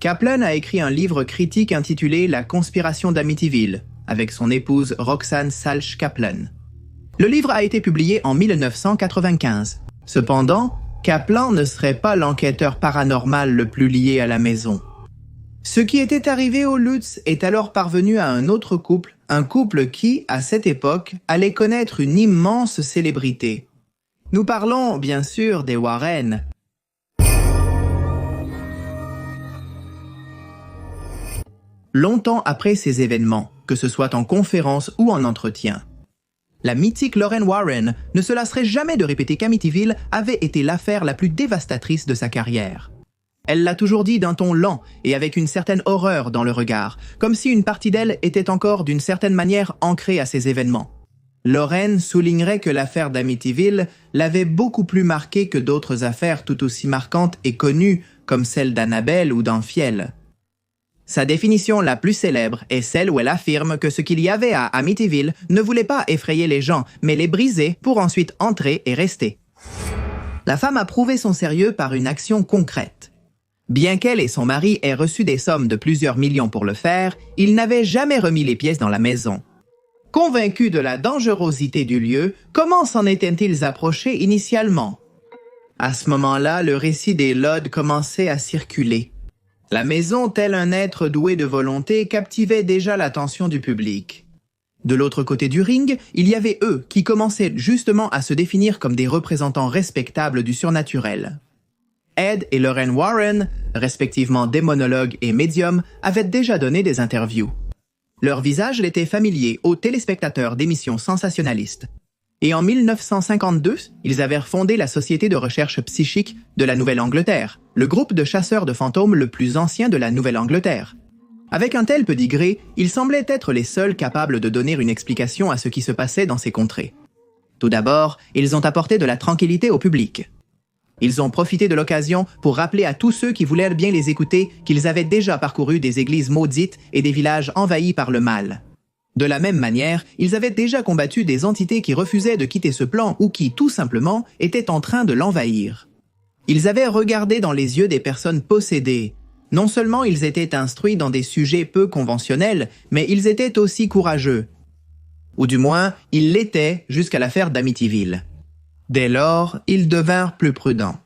Kaplan a écrit un livre critique intitulé « La conspiration d'Amityville » avec son épouse Roxane Salch Kaplan. Le livre a été publié en 1995. Cependant, Kaplan ne serait pas l'enquêteur paranormal le plus lié à la maison. Ce qui était arrivé aux Lutz est alors parvenu à un autre couple, un couple qui, à cette époque, allait connaître une immense célébrité. Nous parlons, bien sûr, des Warren. Longtemps après ces événements, que ce soit en conférence ou en entretien, la mythique Lorraine Warren ne se lasserait jamais de répéter qu'Amityville avait été l'affaire la plus dévastatrice de sa carrière. Elle l'a toujours dit d'un ton lent et avec une certaine horreur dans le regard, comme si une partie d'elle était encore d'une certaine manière ancrée à ces événements. Lorraine soulignerait que l'affaire d'Amityville l'avait beaucoup plus marquée que d'autres affaires tout aussi marquantes et connues comme celle d'Annabelle ou d'Enfield. Sa définition la plus célèbre est celle où elle affirme que ce qu'il y avait à Amityville ne voulait pas effrayer les gens, mais les briser pour ensuite entrer et rester. La femme a prouvé son sérieux par une action concrète. Bien qu'elle et son mari aient reçu des sommes de plusieurs millions pour le faire, ils n'avaient jamais remis les pièces dans la maison. Convaincus de la dangerosité du lieu, comment s'en étaient-ils approchés initialement? À ce moment-là, le récit des Lodds commençait à circuler. La maison, tel un être doué de volonté, captivait déjà l'attention du public. De l'autre côté du ring, il y avait eux qui commençaient justement à se définir comme des représentants respectables du surnaturel. Ed et Lorraine Warren, respectivement démonologues et médiums, avaient déjà donné des interviews. Leur visage l'était familier aux téléspectateurs d'émissions sensationnalistes. Et en 1952, ils avaient fondé la Société de recherche psychique de la Nouvelle-Angleterre, le groupe de chasseurs de fantômes le plus ancien de la Nouvelle-Angleterre. Avec un tel pédigré, ils semblaient être les seuls capables de donner une explication à ce qui se passait dans ces contrées. Tout d'abord, ils ont apporté de la tranquillité au public. Ils ont profité de l'occasion pour rappeler à tous ceux qui voulaient bien les écouter qu'ils avaient déjà parcouru des églises maudites et des villages envahis par le mal. De la même manière, ils avaient déjà combattu des entités qui refusaient de quitter ce plan ou qui, tout simplement, étaient en train de l'envahir. Ils avaient regardé dans les yeux des personnes possédées. Non seulement ils étaient instruits dans des sujets peu conventionnels, mais ils étaient aussi courageux. Ou du moins, ils l'étaient jusqu'à l'affaire d'Amityville. Dès lors, ils devinrent plus prudents.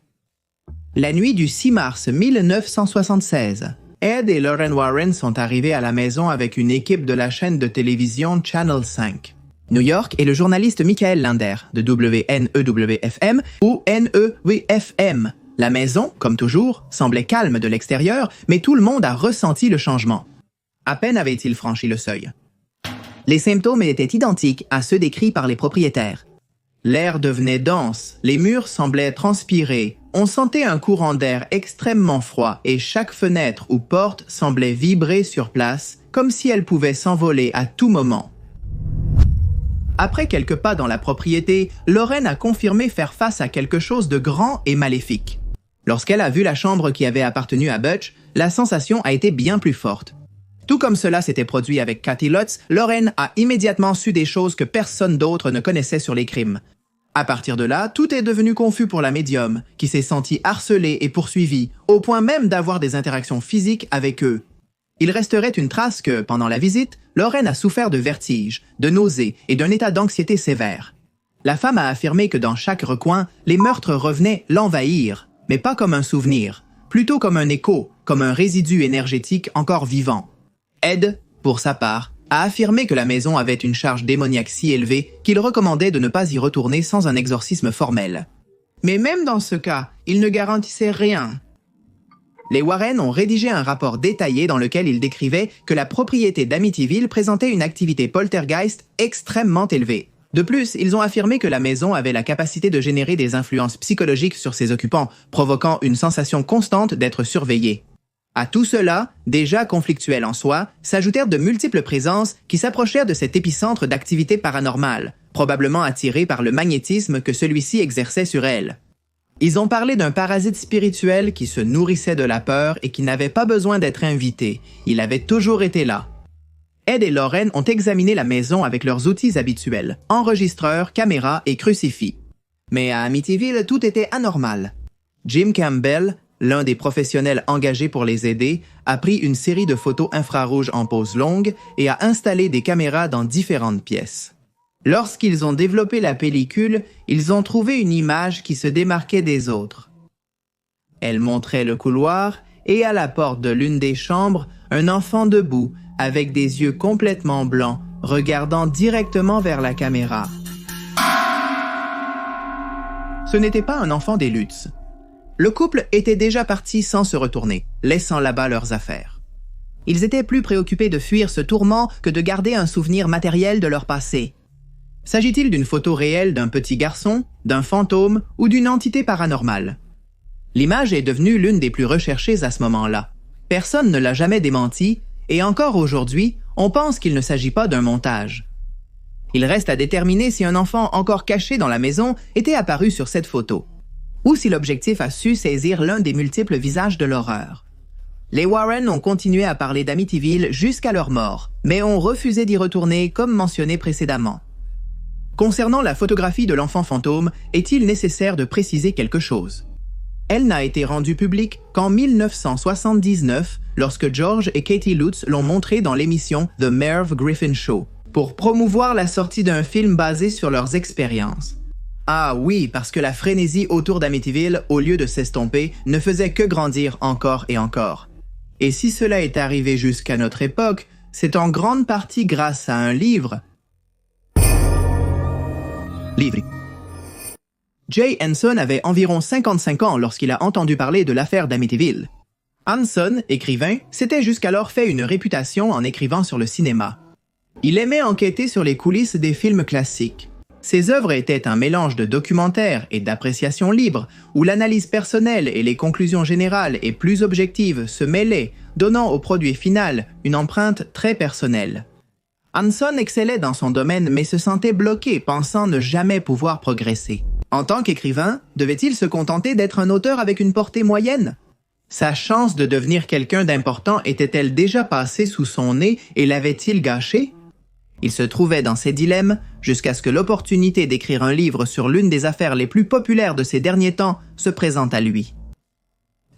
La nuit du 6 mars 1976, Ed et Lorraine Warren sont arrivés à la maison avec une équipe de la chaîne de télévision Channel 5. New York et le journaliste Michael Lander de WNEW-FM ou NEW-FM. La maison, comme toujours, semblait calme de l'extérieur, mais tout le monde a ressenti le changement. À peine avait-il franchi le seuil. Les symptômes étaient identiques à ceux décrits par les propriétaires. L'air devenait dense, les murs semblaient transpirer, on sentait un courant d'air extrêmement froid et chaque fenêtre ou porte semblait vibrer sur place, comme si elle pouvait s'envoler à tout moment. Après quelques pas dans la propriété, Lorraine a confirmé faire face à quelque chose de grand et maléfique. Lorsqu'elle a vu la chambre qui avait appartenu à Butch, la sensation a été bien plus forte. Tout comme cela s'était produit avec Kathy Lutz, Lorraine a immédiatement su des choses que personne d'autre ne connaissait sur les crimes. À partir de là, tout est devenu confus pour la médium, qui s'est sentie harcelée et poursuivie, au point même d'avoir des interactions physiques avec eux. Il resterait une trace que, pendant la visite, Lorraine a souffert de vertiges, de nausées et d'un état d'anxiété sévère. La femme a affirmé que dans chaque recoin, les meurtres revenaient l'envahir, mais pas comme un souvenir, plutôt comme un écho, comme un résidu énergétique encore vivant. Ed, pour sa part, a affirmé que la maison avait une charge démoniaque si élevée qu'il recommandait de ne pas y retourner sans un exorcisme formel. Mais même dans ce cas, il ne garantissait rien. Les Warren ont rédigé un rapport détaillé dans lequel ils décrivaient que la propriété d'Amityville présentait une activité poltergeist extrêmement élevée. De plus, ils ont affirmé que la maison avait la capacité de générer des influences psychologiques sur ses occupants, provoquant une sensation constante d'être surveillés. À tout cela, déjà conflictuel en soi, s'ajoutèrent de multiples présences qui s'approchèrent de cet épicentre d'activité paranormale, probablement attirées par le magnétisme que celui-ci exerçait sur elles. Ils ont parlé d'un parasite spirituel qui se nourrissait de la peur et qui n'avait pas besoin d'être invité, il avait toujours été là. Ed et Lorraine ont examiné la maison avec leurs outils habituels, enregistreurs, caméras et crucifix. Mais à Amityville, tout était anormal. Jim Campbell, l'un des professionnels engagés pour les aider, a pris une série de photos infrarouges en pose longue et a installé des caméras dans différentes pièces. Lorsqu'ils ont développé la pellicule, ils ont trouvé une image qui se démarquait des autres. Elle montrait le couloir et à la porte de l'une des chambres, un enfant debout, avec des yeux complètement blancs, regardant directement vers la caméra. Ce n'était pas un enfant des Lutz. Le couple était déjà parti sans se retourner, laissant là-bas leurs affaires. Ils étaient plus préoccupés de fuir ce tourment que de garder un souvenir matériel de leur passé. S'agit-il d'une photo réelle d'un petit garçon, d'un fantôme ou d'une entité paranormale? L'image est devenue l'une des plus recherchées à ce moment-là. Personne ne l'a jamais démenti, et encore aujourd'hui, on pense qu'il ne s'agit pas d'un montage. Il reste à déterminer si un enfant encore caché dans la maison était apparu sur cette photo, ou si l'objectif a su saisir l'un des multiples visages de l'horreur. Les Warren ont continué à parler d'Amityville jusqu'à leur mort, mais ont refusé d'y retourner comme mentionné précédemment. Concernant la photographie de l'enfant fantôme, est-il nécessaire de préciser quelque chose? Elle n'a été rendue publique qu'en 1979, lorsque George et Katie Lutz l'ont montrée dans l'émission The Merv Griffin Show, pour promouvoir la sortie d'un film basé sur leurs expériences. Ah oui, parce que la frénésie autour d'Amityville, au lieu de s'estomper, ne faisait que grandir encore et encore. Et si cela est arrivé jusqu'à notre époque, c'est en grande partie grâce à un livre. Jay Henson avait environ 55 ans lorsqu'il a entendu parler de l'affaire d'Amityville. Henson, écrivain, s'était jusqu'alors fait une réputation en écrivant sur le cinéma. Il aimait enquêter sur les coulisses des films classiques. Ses œuvres étaient un mélange de documentaire et d'appréciation libre, où l'analyse personnelle et les conclusions générales et plus objectives se mêlaient, donnant au produit final une empreinte très personnelle. Henson excellait dans son domaine mais se sentait bloqué, pensant ne jamais pouvoir progresser. En tant qu'écrivain, devait-il se contenter d'être un auteur avec une portée moyenne? Sa chance de devenir quelqu'un d'important était-elle déjà passée sous son nez et l'avait-il gâché? Il se trouvait dans ces dilemmes jusqu'à ce que l'opportunité d'écrire un livre sur l'une des affaires les plus populaires de ces derniers temps se présente à lui.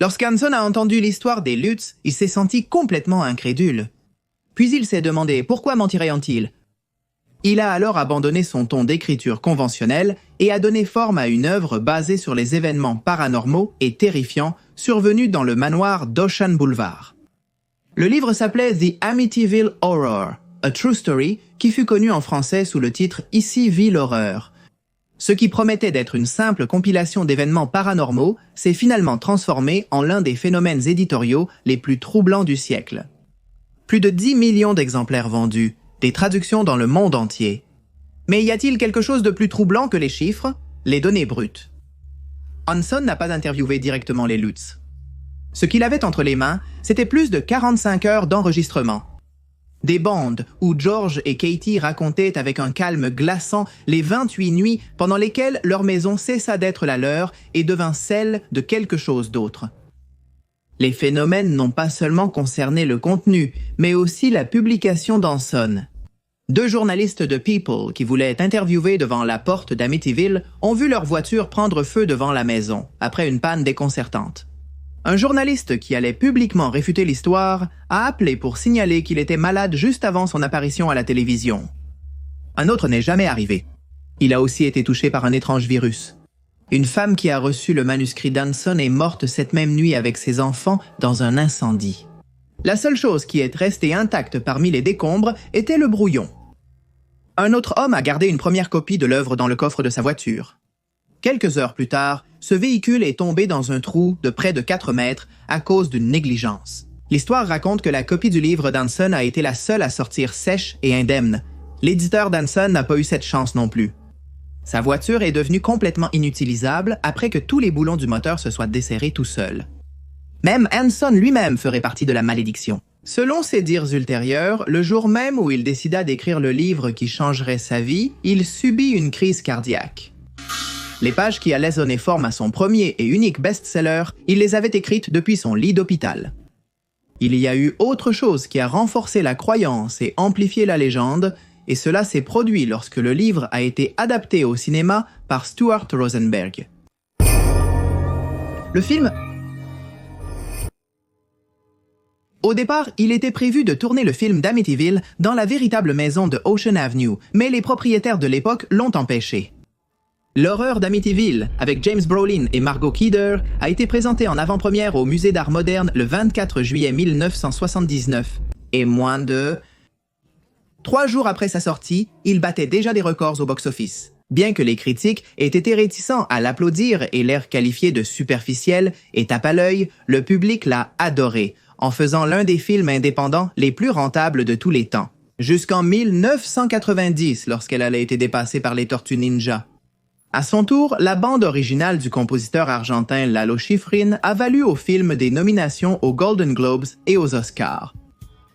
Lorsqu'Hanson a entendu l'histoire des Lutz, il s'est senti complètement incrédule. Puis il s'est demandé pourquoi mentiraient-ils? Il a alors abandonné son ton d'écriture conventionnel et a donné forme à une œuvre basée sur les événements paranormaux et terrifiants survenus dans le manoir d'Ocean Boulevard. Le livre s'appelait The Amityville Horror, A True Story, qui fut connu en français sous le titre Ici vit l'horreur. Ce qui promettait d'être une simple compilation d'événements paranormaux s'est finalement transformé en l'un des phénomènes éditoriaux les plus troublants du siècle. Plus de 10 millions d'exemplaires vendus, des traductions dans le monde entier. Mais y a-t-il quelque chose de plus troublant que les chiffres? Les données brutes. Hanson n'a pas interviewé directement les Lutz. Ce qu'il avait entre les mains, c'était plus de 45 heures d'enregistrement. Des bandes où George et Katie racontaient avec un calme glaçant les 28 nuits pendant lesquelles leur maison cessa d'être la leur et devint celle de quelque chose d'autre. Les phénomènes n'ont pas seulement concerné le contenu, mais aussi la publication d'Hanson. 2 journalistes de People qui voulaient être interviewés devant la porte d'Amityville ont vu leur voiture prendre feu devant la maison, après une panne déconcertante. Un journaliste qui allait publiquement réfuter l'histoire a appelé pour signaler qu'il était malade juste avant son apparition à la télévision. Un autre n'est jamais arrivé. Il a aussi été touché par un étrange virus. Une femme qui a reçu le manuscrit d'Hanson est morte cette même nuit avec ses enfants dans un incendie. La seule chose qui est restée intacte parmi les décombres était le brouillon. Un autre homme a gardé une première copie de l'œuvre dans le coffre de sa voiture. Quelques heures plus tard, ce véhicule est tombé dans un trou de près de 4 mètres à cause d'une négligence. L'histoire raconte que la copie du livre d'Hanson a été la seule à sortir sèche et indemne. L'éditeur d'Hanson n'a pas eu cette chance non plus. Sa voiture est devenue complètement inutilisable après que tous les boulons du moteur se soient desserrés tout seuls. Même Hanson lui-même ferait partie de la malédiction. Selon ses dires ultérieurs, le jour même où il décida d'écrire le livre qui changerait sa vie, il subit une crise cardiaque. Les pages qui allaient donner forme à son premier et unique best-seller, il les avait écrites depuis son lit d'hôpital. Il y a eu autre chose qui a renforcé la croyance et amplifié la légende, et cela s'est produit lorsque le livre a été adapté au cinéma par Stuart Rosenberg. Le film... Au départ, il était prévu de tourner le film d'Amityville dans la véritable maison de Ocean Avenue, mais les propriétaires de l'époque l'ont empêché. L'horreur d'Amityville, avec James Brolin et Margot Kidder, a été présentée en avant-première au Musée d'art moderne le 24 juillet 1979. Et moins de... 3 jours après sa sortie, il battait déjà des records au box-office. Bien que les critiques aient été réticents à l'applaudir et l'air qualifié de superficiel et tape à l'œil, le public l'a adoré, en faisant l'un des films indépendants les plus rentables de tous les temps. Jusqu'en 1990, lorsqu'elle a été dépassée par les Tortues Ninja. À son tour, la bande originale du compositeur argentin Lalo Schifrin a valu au film des nominations aux Golden Globes et aux Oscars.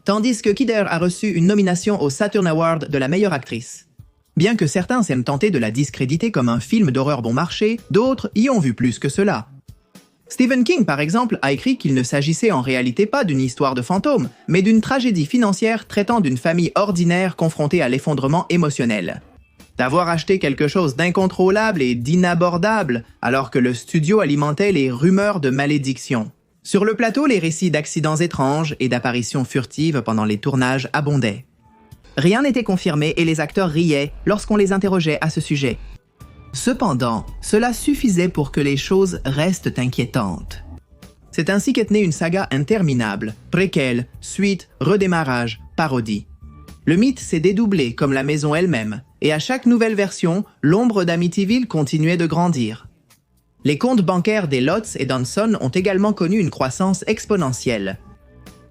Tandis que Kidder a reçu une nomination au Saturn Award de la meilleure actrice. Bien que certains s'aiment tenter de la discréditer comme un film d'horreur bon marché, d'autres y ont vu plus que cela. Stephen King, par exemple, a écrit qu'il ne s'agissait en réalité pas d'une histoire de fantôme, mais d'une tragédie financière traitant d'une famille ordinaire confrontée à l'effondrement émotionnel. D'avoir acheté quelque chose d'incontrôlable et d'inabordable, alors que le studio alimentait les rumeurs de malédiction. Sur le plateau, les récits d'accidents étranges et d'apparitions furtives pendant les tournages abondaient. Rien n'était confirmé et les acteurs riaient lorsqu'on les interrogeait à ce sujet. Cependant, cela suffisait pour que les choses restent inquiétantes. C'est ainsi qu'est née une saga interminable, préquelle, suite, redémarrage, parodie. Le mythe s'est dédoublé comme la maison elle-même, et à chaque nouvelle version, l'ombre d'Amityville continuait de grandir. Les comptes bancaires des Lutz et d'Hanson ont également connu une croissance exponentielle.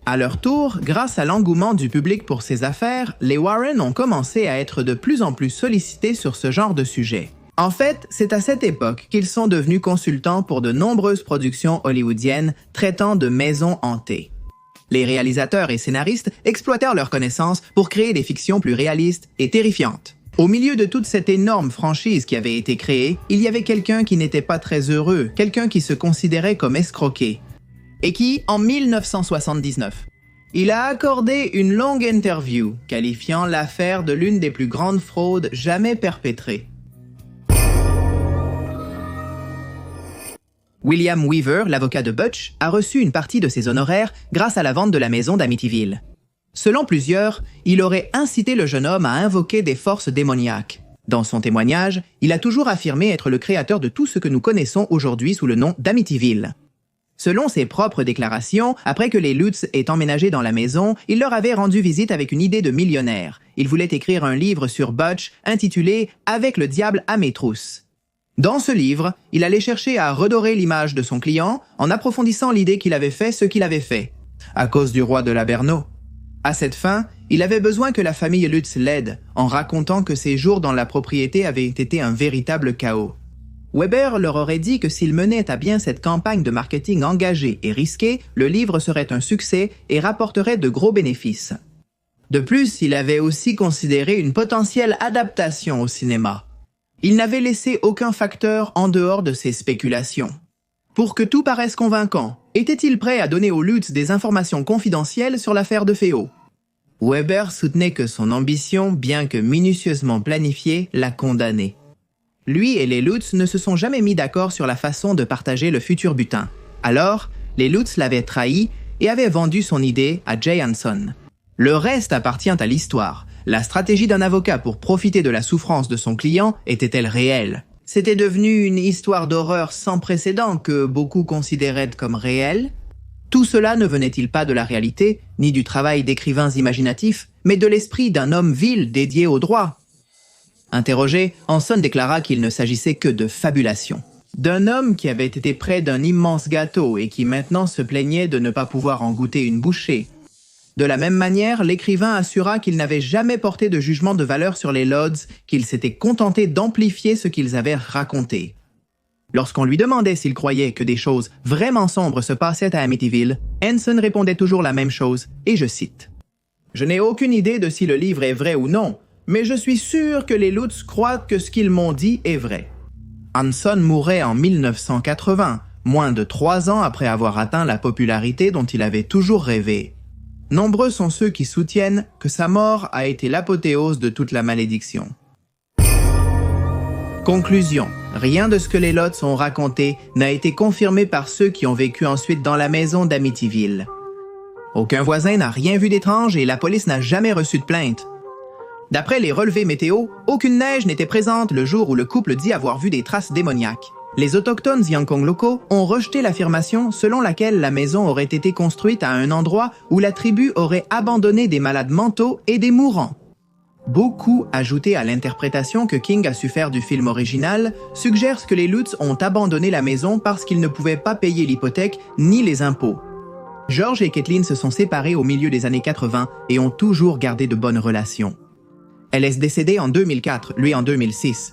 À leur tour, grâce à l'engouement du public pour ces affaires, les Warren ont commencé à être de plus en plus sollicités sur ce genre de sujet. En fait, c'est à cette époque qu'ils sont devenus consultants pour de nombreuses productions hollywoodiennes traitant de maisons hantées. Les réalisateurs et scénaristes exploitèrent leurs connaissances pour créer des fictions plus réalistes et terrifiantes. Au milieu de toute cette énorme franchise qui avait été créée, il y avait quelqu'un qui n'était pas très heureux, quelqu'un qui se considérait comme escroqué. Et qui, en 1979, il a accordé une longue interview qualifiant l'affaire de l'une des plus grandes fraudes jamais perpétrées. William Weaver, l'avocat de Butch, a reçu une partie de ses honoraires grâce à la vente de la maison d'Amityville. Selon plusieurs, il aurait incité le jeune homme à invoquer des forces démoniaques. Dans son témoignage, il a toujours affirmé être le créateur de tout ce que nous connaissons aujourd'hui sous le nom d'Amityville. Selon ses propres déclarations, après que les Lutz aient emménagé dans la maison, il leur avait rendu visite avec une idée de millionnaire. Il voulait écrire un livre sur Butch intitulé « Avec le diable à mes trousses ». Dans ce livre, il allait chercher à redorer l'image de son client en approfondissant l'idée qu'il avait fait ce qu'il avait fait, à cause du roi de Laverneau. À cette fin, Il avait besoin que la famille Lutz l'aide, en racontant que ses jours dans la propriété avaient été un véritable chaos. Weber leur aurait dit que s'il menait à bien cette campagne de marketing engagée et risquée, le livre serait un succès et rapporterait de gros bénéfices. De plus, il avait aussi considéré une potentielle adaptation au cinéma. Il n'avait laissé aucun facteur en dehors de ses spéculations. Pour que tout paraisse convaincant, était-il prêt à donner aux Lutz des informations confidentielles sur l'affaire de Féo? Weber soutenait que son ambition, bien que minutieusement planifiée, la condamnait. Lui et les Lutz ne se sont jamais mis d'accord sur la façon de partager le futur butin. Alors, les Lutz l'avaient trahi et avaient vendu son idée à Jay Hanson. Le reste appartient à l'histoire. La stratégie d'un avocat pour profiter de la souffrance de son client était-elle réelle? C'était devenu une histoire d'horreur sans précédent que beaucoup considéraient comme réelle? Tout cela ne venait-il pas de la réalité, ni du travail d'écrivains imaginatifs, mais de l'esprit d'un homme vil dédié au droit? Interrogé, Hanson déclara qu'il ne s'agissait que de fabulation. D'un homme qui avait été près d'un immense gâteau et qui maintenant se plaignait de ne pas pouvoir en goûter une bouchée. De la même manière, l'écrivain assura qu'il n'avait jamais porté de jugement de valeur sur les Lodz, qu'il s'était contenté d'amplifier ce qu'ils avaient raconté. Lorsqu'on lui demandait s'il croyait que des choses vraiment sombres se passaient à Amityville, Hanson répondait toujours la même chose, et je cite. « Je n'ai aucune idée de si le livre est vrai ou non, mais je suis sûr que les Lutz croient que ce qu'ils m'ont dit est vrai. » Hanson mourait en 1980, moins de 3 ans après avoir atteint la popularité dont il avait toujours rêvé. Nombreux sont ceux qui soutiennent que sa mort a été l'apothéose de toute la malédiction. Conclusion. Rien de ce que les Lutz ont raconté n'a été confirmé par ceux qui ont vécu ensuite dans la maison d'Amityville. Aucun voisin n'a rien vu d'étrange et la police n'a jamais reçu de plainte. D'après les relevés météo, aucune neige n'était présente le jour où le couple dit avoir vu des traces démoniaques. Les autochtones Yangkong locaux ont rejeté l'affirmation selon laquelle la maison aurait été construite à un endroit où la tribu aurait abandonné des malades mentaux et des mourants. Beaucoup, ajoutés à l'interprétation que King a su faire du film original, suggèrent que les Lutz ont abandonné la maison parce qu'ils ne pouvaient pas payer l'hypothèque ni les impôts. George et Kathleen se sont séparés au milieu des années 80 et ont toujours gardé de bonnes relations. Elle est décédée en 2004, lui en 2006.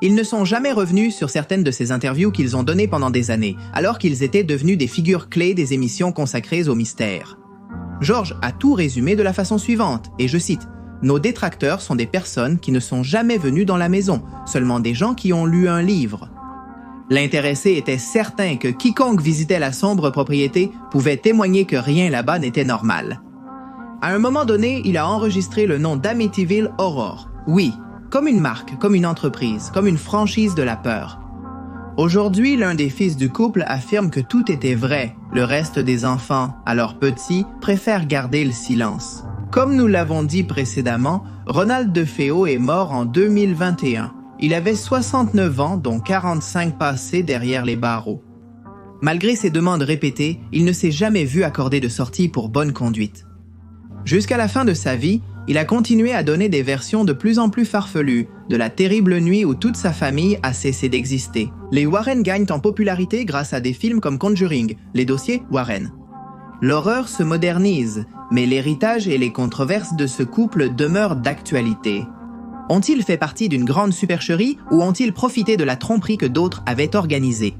Ils ne sont jamais revenus sur certaines de ces interviews qu'ils ont données pendant des années, alors qu'ils étaient devenus des figures clés des émissions consacrées au mystère. George a tout résumé de la façon suivante, et je cite, « Nos détracteurs sont des personnes qui ne sont jamais venues dans la maison, seulement des gens qui ont lu un livre. » L'intéressé était certain que quiconque visitait la sombre propriété pouvait témoigner que rien là-bas n'était normal. À un moment donné, il a enregistré le nom d'Amityville Horror. Oui, comme une marque, comme une entreprise, comme une franchise de la peur. Aujourd'hui, l'un des fils du couple affirme que tout était vrai. Le reste des enfants, alors petits, préfèrent garder le silence. Comme nous l'avons dit précédemment, Ronald DeFeo est mort en 2021. Il avait 69 ans, dont 45 passés derrière les barreaux. Malgré ses demandes répétées, il ne s'est jamais vu accorder de sortie pour bonne conduite. Jusqu'à la fin de sa vie, il a continué à donner des versions de plus en plus farfelues, de la terrible nuit où toute sa famille a cessé d'exister. Les Warren gagnent en popularité grâce à des films comme Conjuring, les dossiers Warren. L'horreur se modernise, mais l'héritage et les controverses de ce couple demeurent d'actualité. Ont-ils fait partie d'une grande supercherie ou ont-ils profité de la tromperie que d'autres avaient organisée?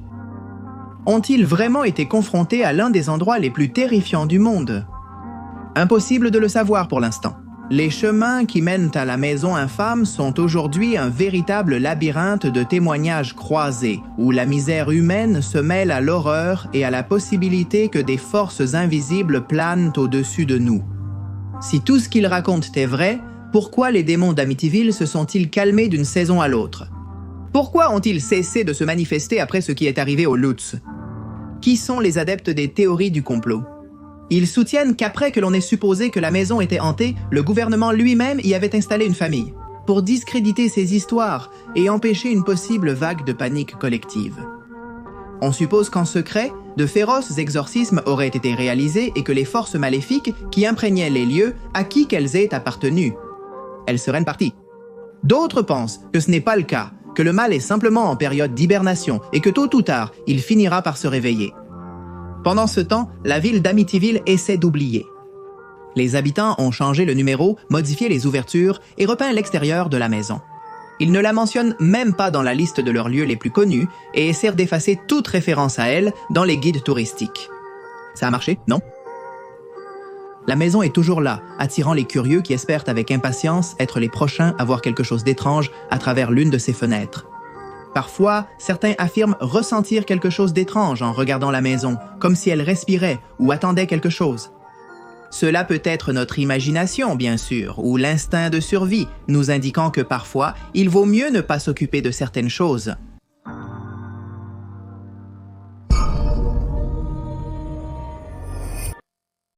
Ont-ils vraiment été confrontés à l'un des endroits les plus terrifiants du monde? Impossible de le savoir pour l'instant. Les chemins qui mènent à la maison infâme sont aujourd'hui un véritable labyrinthe de témoignages croisés, où la misère humaine se mêle à l'horreur et à la possibilité que des forces invisibles planent au-dessus de nous. Si tout ce qu'ils racontent est vrai, pourquoi les démons d'Amityville se sont-ils calmés d'une saison à l'autre? Pourquoi ont-ils cessé de se manifester après ce qui est arrivé aux Lutz? Qui sont les adeptes des théories du complot? Ils soutiennent qu'après que l'on ait supposé que la maison était hantée, le gouvernement lui-même y avait installé une famille, pour discréditer ces histoires et empêcher une possible vague de panique collective. On suppose qu'en secret, de féroces exorcismes auraient été réalisés et que les forces maléfiques qui imprégnaient les lieux à qui qu'elles aient appartenu. Elles seraient parties. D'autres pensent que ce n'est pas le cas, que le mal est simplement en période d'hibernation et que tôt ou tard, il finira par se réveiller. Pendant ce temps, la ville d'Amityville essaie d'oublier. Les habitants ont changé le numéro, modifié les ouvertures et repeint l'extérieur de la maison. Ils ne la mentionnent même pas dans la liste de leurs lieux les plus connus et essaient d'effacer toute référence à elle dans les guides touristiques. Ça a marché, non? La maison est toujours là, attirant les curieux qui espèrent avec impatience être les prochains à voir quelque chose d'étrange à travers l'une de ses fenêtres. Parfois, certains affirment ressentir quelque chose d'étrange en regardant la maison, comme si elle respirait ou attendait quelque chose. Cela peut être notre imagination, bien sûr, ou l'instinct de survie, nous indiquant que parfois, il vaut mieux ne pas s'occuper de certaines choses,